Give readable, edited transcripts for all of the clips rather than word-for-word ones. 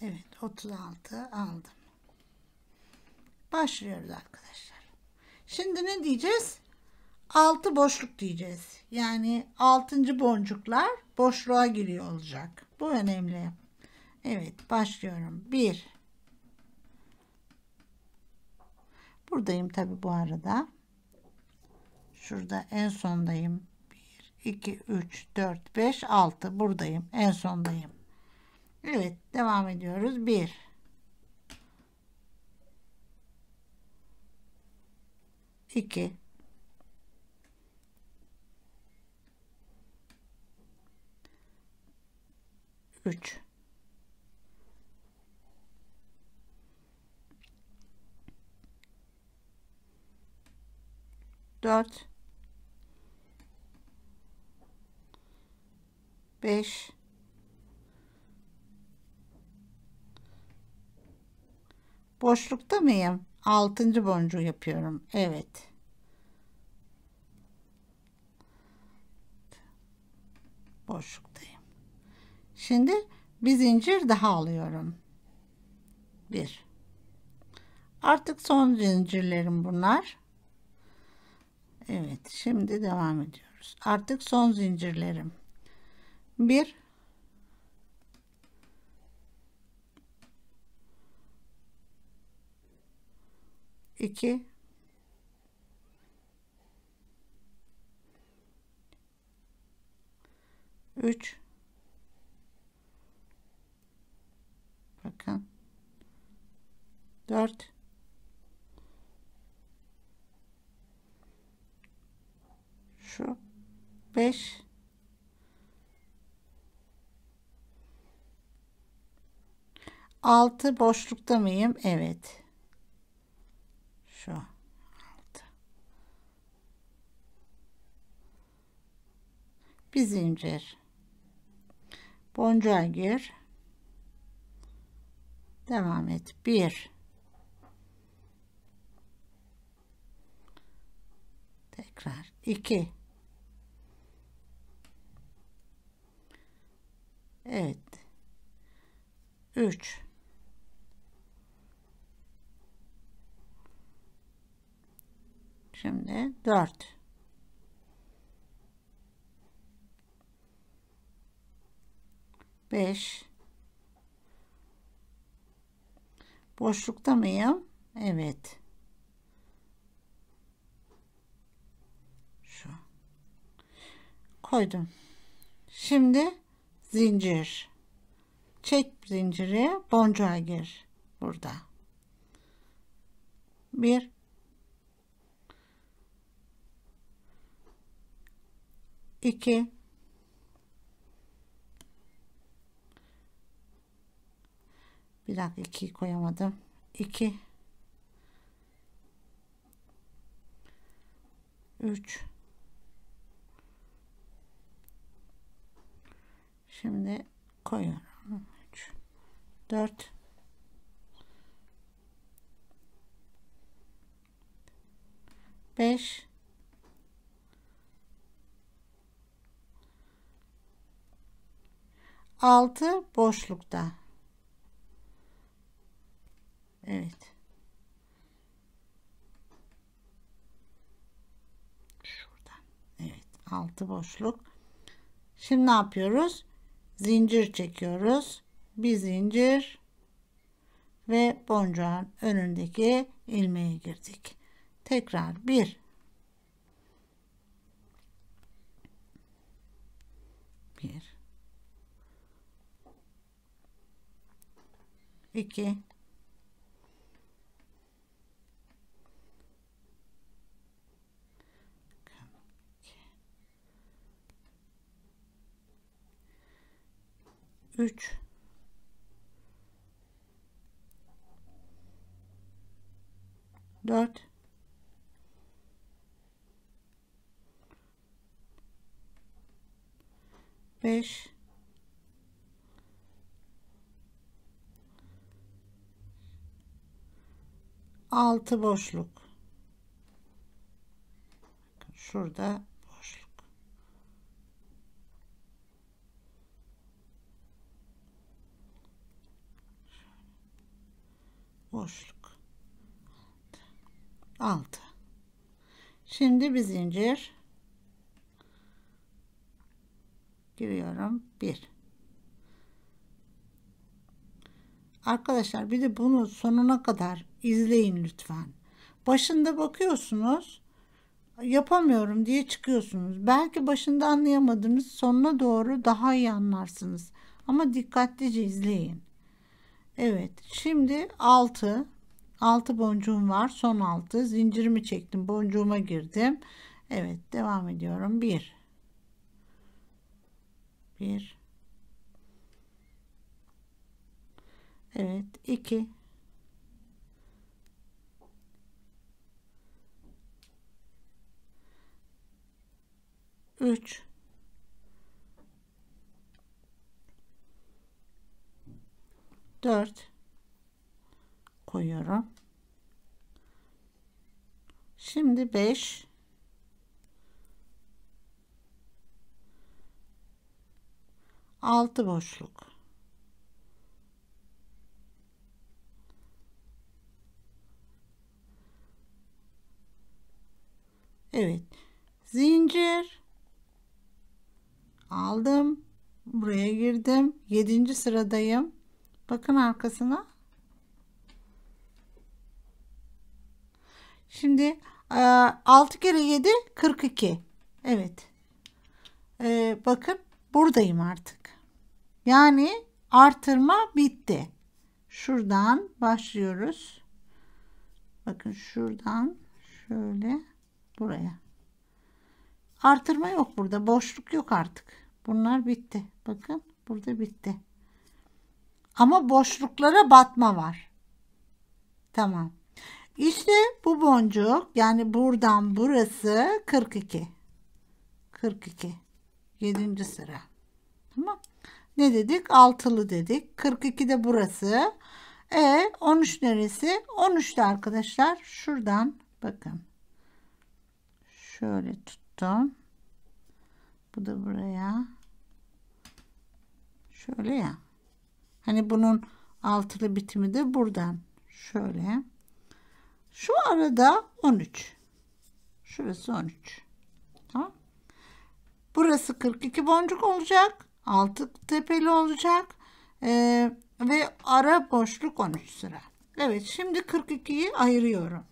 Evet, 36 aldım. Başlıyoruz arkadaşlar. Şimdi ne diyeceğiz? 6 boşluk diyeceğiz. Yani 6. boncuklar boşluğa giriyor olacak. Bu önemli. Evet, başlıyorum. 1. Buradayım tabi bu arada. Şurada en sondayım. 1, 2, 3, 4, 5, 6. Buradayım. En sondayım. Evet, devam ediyoruz. 1. 2. 3. 4. 5. 'Boşlukta mıyım? 6. boncuğu yapıyorum. Evet. Boşluktayım. Şimdi bir zincir daha alıyorum. 1. Artık son zincirlerim bunlar. Evet, şimdi devam ediyoruz. Artık son zincirlerim. 1. 2. 3. Bakın. 4. 5. 6 boşlukta mıyım? Evet. Şu 6. Bir zincir. Boncuğa gir. Devam et. 1. Tekrar 2. Evet. 3. 4. 5. Boşlukta mıyım? Evet. Şu. Koydum. Şimdi zincir. Çek zinciri, boncuğa gir. Burada. 1. 2. 1 dakika, 2'yi koyamadım. 2. 3. Şimdi koyuyorum. 3. 4. 5. 6 boşlukta. Evet. Şuradan. Evet. 6 boşluk. Şimdi ne yapıyoruz? Zincir çekiyoruz. Bir zincir ve boncuğun önündeki ilmeğe girdik. Tekrar 1. 1. 2. 3. 4. 5. 6 boşluk. Şurada boşluk. boşluk, 6. Şimdi bir zincir giriyorum. 1. Arkadaşlar bir de bunu sonuna kadar izleyin lütfen. Başında bakıyorsunuz, yapamıyorum diye çıkıyorsunuz. Belki başında anlayamadınız, sonuna doğru daha iyi anlarsınız. Ama dikkatlice izleyin. Evet, şimdi 6 boncuğum var. Son 6 zincirimi çektim, boncuğuma girdim. Evet, devam ediyorum. 1 evet, 2 3 4 koyuyorum. Şimdi 5 6 boşluk. Evet. Zincir aldım. Buraya girdim. 7. sıradayım. Bakın arkasına. Şimdi 6 kere 7 42. Evet. Bakın buradayım artık. Yani artırma bitti. Şuradan başlıyoruz. Bakın şuradan şöyle buraya. Artırma yok burada. Boşluk yok artık. Bunlar bitti. Bakın burada bitti. Ama boşluklara batma var. Tamam. İşte bu boncuk, yani buradan burası 42. 42. 7. sıra. Tamam. Ne dedik? Altılı dedik. 42 de burası. 13 neresi? 13'te arkadaşlar. Şuradan bakın. Şöyle tuttum. Bu da buraya. Şöyle ya. Hani bunun altılı bitimi de buradan. Şöyle. Şu arada 13. Şurası 13. Tamam. Burası 42 boncuk olacak. Altı tepeli olacak. Ve ara boşluk 13 sıra. Evet, şimdi 42'yi ayırıyorum.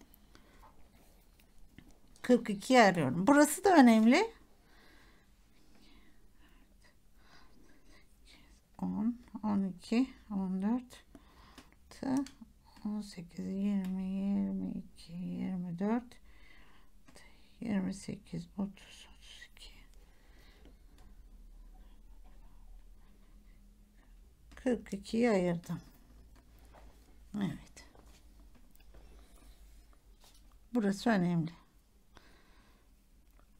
42'yi arıyorum. Burası da önemli. 10, 12, 14, 18, 20, 22, 24, 28, 30, 32, 42'yi ayırdım. Evet. Burası önemli.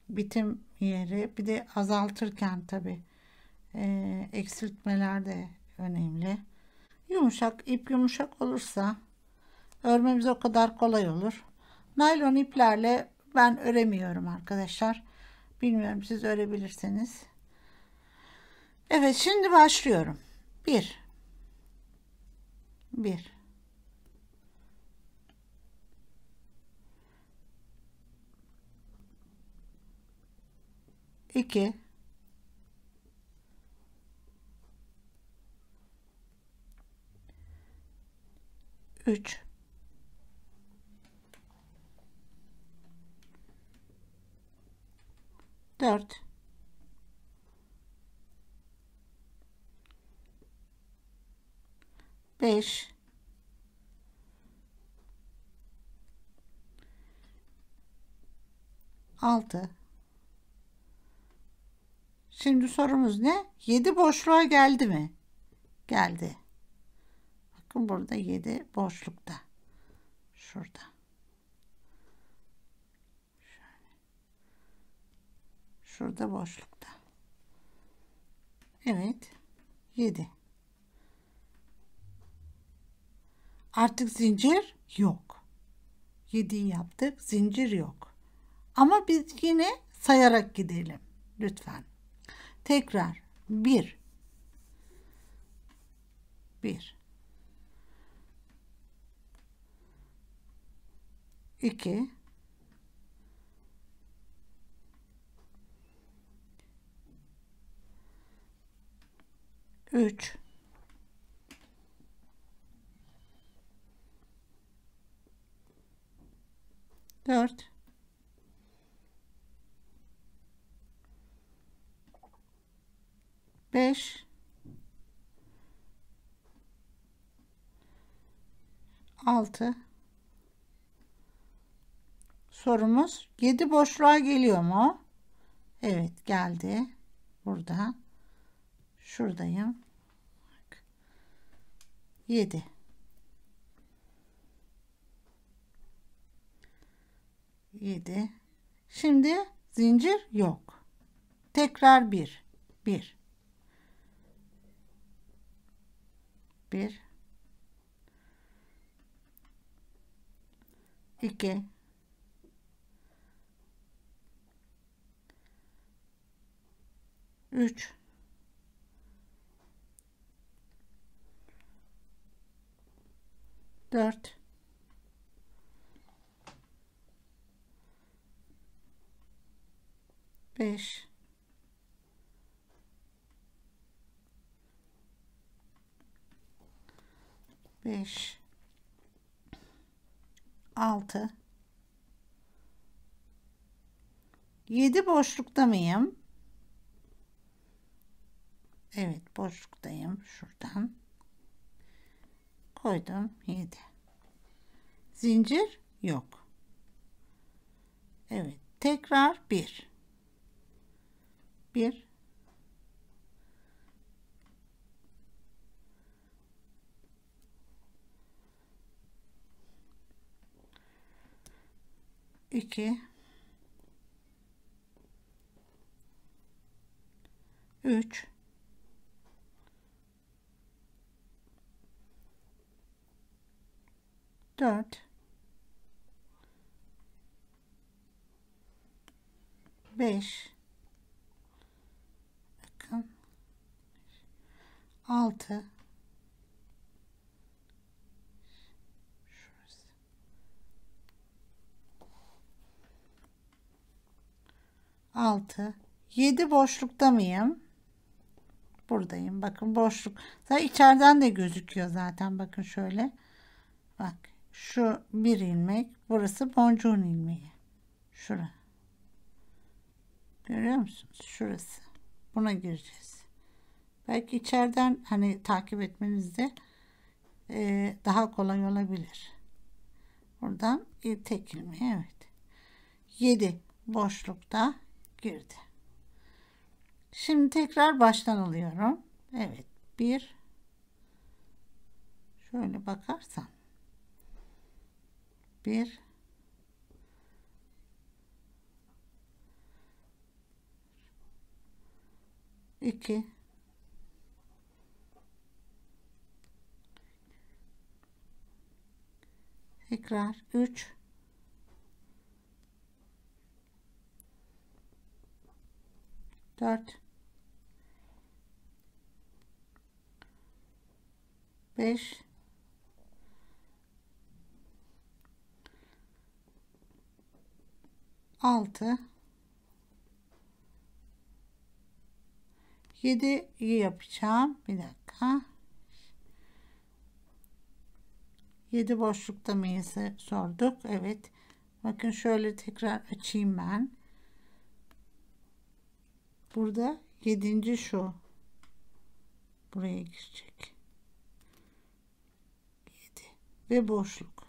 Bitim yeri, bir de azaltırken tabi eksiltmeler de önemli. Yumuşak ip, yumuşak olursa örmemiz o kadar kolay olur. Naylon iplerle ben öremiyorum arkadaşlar. Bilmiyorum, siz örebilirsiniz. Evet, şimdi başlıyorum. 1 2 3 4 5 6. Şimdi sorumuz ne? 7 boşluğa geldi mi? Geldi. Bakın burada 7 boşlukta. Şurada. Şurada boşlukta. Evet. 7. Artık zincir yok. 7'yi yaptık. Zincir yok. Ama biz yine sayarak gidelim. Lütfen. Tekrar. 1 1 2 3 4 5 6 sorumuz 7 boşluğa geliyor mu? Evet geldi. Burada. Şuradayım. 7 7 şimdi zincir yok. Tekrar 1 1 1 2 3 4 5 5 6 7 boşlukta mıyım? Evet boşluktayım. Şuradan koydum 7 zincir yok. Evet tekrar 1 1 2 3 4 5 bakın 6 şurası 6 7 boşlukta mıyım? Buradayım. Bakın boşluk. Zaten içeriden de gözüküyor zaten. Bakın şöyle. Bak. Şu bir ilmek. Burası boncuğun ilmeği. Şura. Görüyor musunuz? Şurası. Buna gireceğiz. Belki içeriden hani takip etmenizde daha kolay olabilir. Buradan tek ilmeği. Evet. 7 boşlukta girdi. Şimdi tekrar baştan alıyorum. Evet. 1 şöyle bakarsam 1 2 tekrar 3 4 5 6 7 yapacağım. Bir dakika. 7 boşlukta mıyız sorduk. Evet. Bakın şöyle tekrar açayım ben. Burada 7. şu. Buraya girecek. 7 ve boşluk.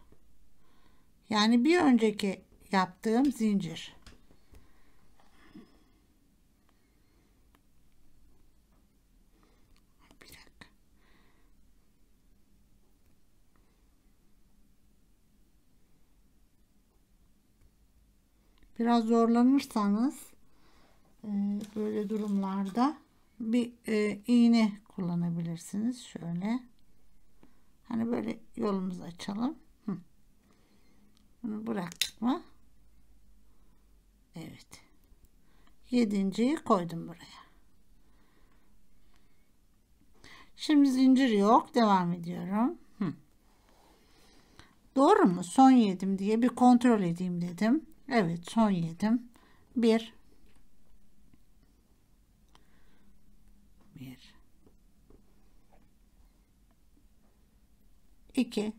Yani bir önceki yaptığım zincir. Bir dakika. Biraz zorlanırsanız böyle durumlarda bir iğne kullanabilirsiniz. Şöyle. Hani böyle yolumuzu açalım. Bunu bıraktık mı? Evet. 7.'yi koydum buraya. Şimdi zincir yok. Devam ediyorum. Doğru mu? Son yedim diye bir kontrol edeyim dedim. Evet, son yedim. 1 2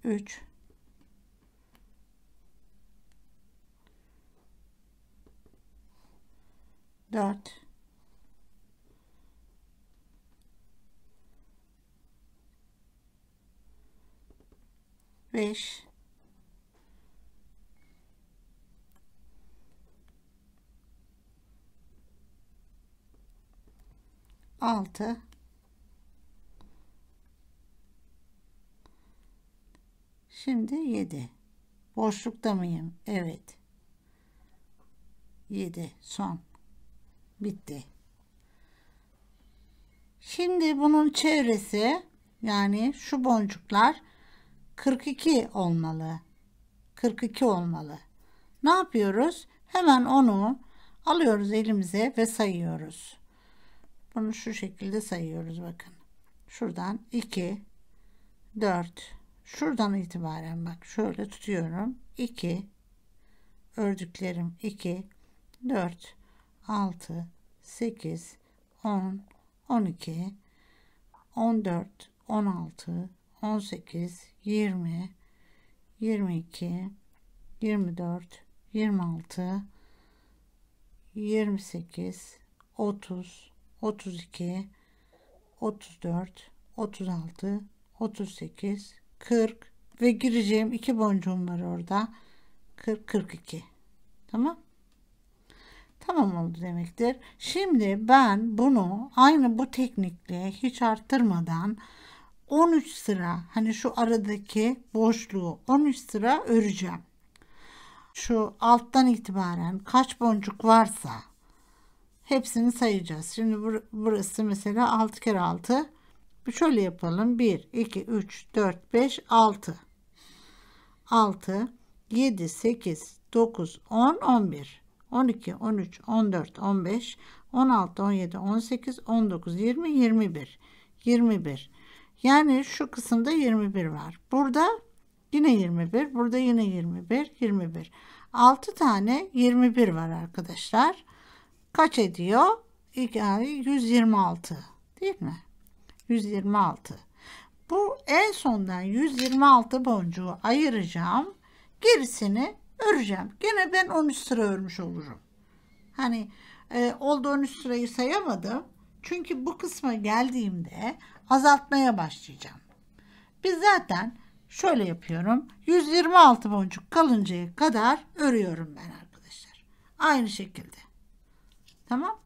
3 4 5 6 Şimdi 7. Boşlukta mıyım? Evet. 7 son. Bitti. Şimdi bunun çevresi, yani şu boncuklar 42 olmalı. 42 olmalı. Ne yapıyoruz? Hemen onu alıyoruz elimize ve sayıyoruz. Bunu şu şekilde sayıyoruz, bakın. Şuradan 2 4, şuradan itibaren bak şöyle tutuyorum. 2 ördüklerim 2 4 6 8 10 12 14 16 18 20 22 24 26 28 30 32 34 36 38 40 ve gireceğim 2 boncuğum var orada. 40 42. Tamam. Tamam oldu demektir. Şimdi ben bunu aynı bu teknikle hiç arttırmadan 13 sıra, hani şu aradaki boşluğu 13 sıra öreceğim. Şu alttan itibaren kaç boncuk varsa hepsini sayacağız. Şimdi burası mesela 6 kere 6. Şöyle yapalım. 1 2 3 4 5 6 6 7 8 9 10 11 12 13 14 15 16 17 18 19 20 21 21. Yani şu kısımda 21 var. Burada yine 21, burada yine 21 21. 6 tane 21 var arkadaşlar. Kaç ediyor? 126 değil mi? 126. Bu en sondan 126 boncuğu ayıracağım. Gerisini öreceğim. Gene ben 13 sıra örmüş olurum. Hani oldu 13 sırayı sayamadım. Çünkü bu kısma geldiğimde azaltmaya başlayacağım. Biz zaten şöyle yapıyorum. 126 boncuk kalıncaya kadar örüyorum ben arkadaşlar. Aynı şekilde. Tamam.